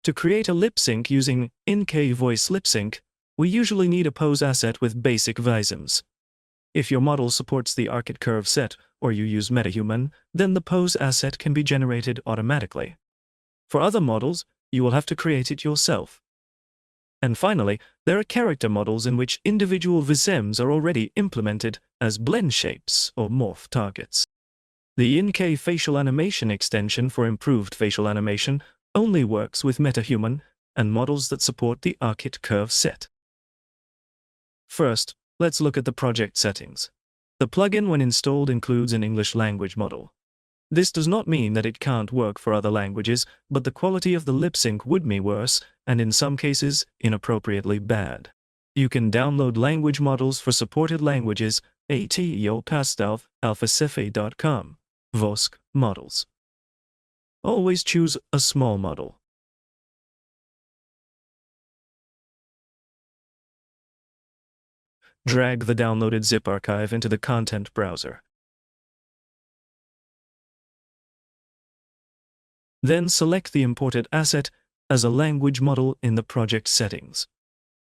To create a lip sync using Ynnk voice lipsync, we usually need a pose asset with basic visemes. If your model supports the Arcade Curve set or you use MetaHuman, then the pose asset can be generated automatically. For other models, you will have to create it yourself. And finally, there are character models in which individual visemes are already implemented as blend shapes or morph targets. The Ynnk facial animation extension for improved facial animation only works with MetaHuman and models that support the Arcade Curve set. First, let's look at the project settings. The plugin, when installed, includes an English language model. This does not mean that it can't work for other languages, but the quality of the lip sync would be worse, and in some cases, inappropriately bad. You can download language models for supported languages at alphacefe.com. Vosk models. Always choose a small model. Drag the downloaded zip archive into the content browser. Then select the imported asset as a language model in the project settings.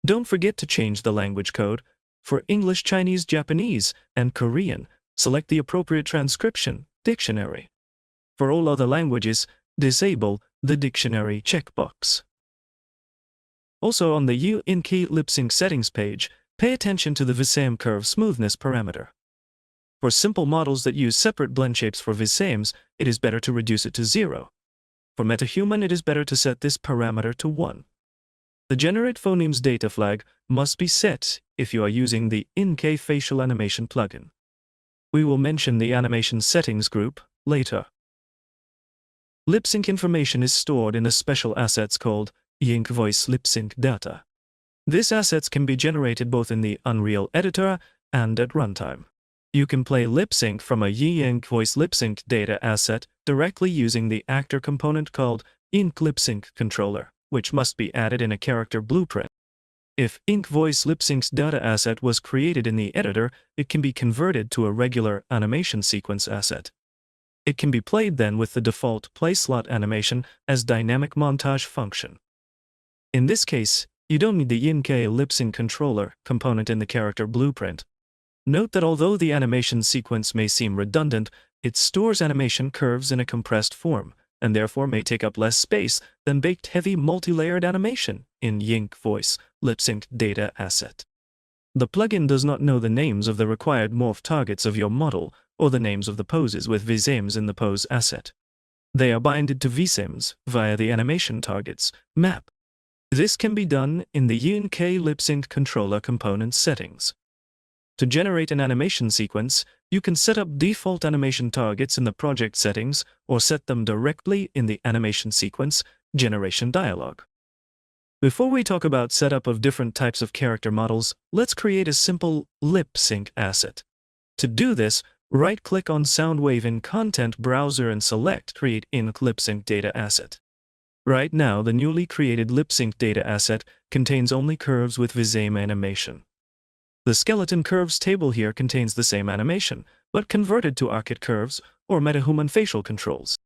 Don't forget to change the language code. For English, Chinese, Japanese, and Korean, select the appropriate transcription dictionary. For all other languages, disable the dictionary checkbox. Also, on the Ynnk lip-sync settings page, pay attention to the viseme curve smoothness parameter. For simple models that use separate blend shapes for visemes, it is better to reduce it to 0. For MetaHuman, it is better to set this parameter to 1. The Generate Phonemes data flag must be set if you are using the Ynnk facial animation plugin. We will mention the animation settings group later. Lip-sync information is stored in a special assets called Ynnk voice lip-sync data. This assets can be generated both in the Unreal editor and at runtime. You can play lip-sync from a Ynnk voice lip-sync data asset directly using the actor component called Ynnk lip-sync controller, which must be added in a character blueprint. If Ynnk voice lip-sync's data asset was created in the editor, it can be converted to a regular animation sequence asset. It can be played then with the default play slot animation as dynamic montage function. In this case, you don't need the Ynnk lip-sync controller component in the character blueprint. Note that although the animation sequence may seem redundant, it stores animation curves in a compressed form, and therefore may take up less space than baked heavy multi-layered animation in Ynnk voice lip-sync data asset. The plugin does not know the names of the required morph targets of your model or the names of the poses with visemes in the pose asset. They are binded to visemes via the animation targets map. This can be done in the Ynnk lip-sync controller component settings. To generate an animation sequence, you can set up default animation targets in the project settings or set them directly in the animation sequence generation dialog. Before we talk about setup of different types of character models, let's create a simple lip sync asset. To do this, right-click on Soundwave in Content Browser and select Create Ynnk Lip Sync Data Asset. Right now, the newly created lip sync data asset contains only curves with viseme animation. The skeleton curves table here contains the same animation, but converted to Arcade Curves or MetaHuman facial controls.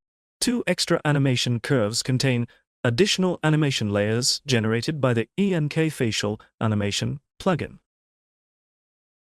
2 extra animation curves contain additional animation layers generated by the Ynnk facial animation plugin.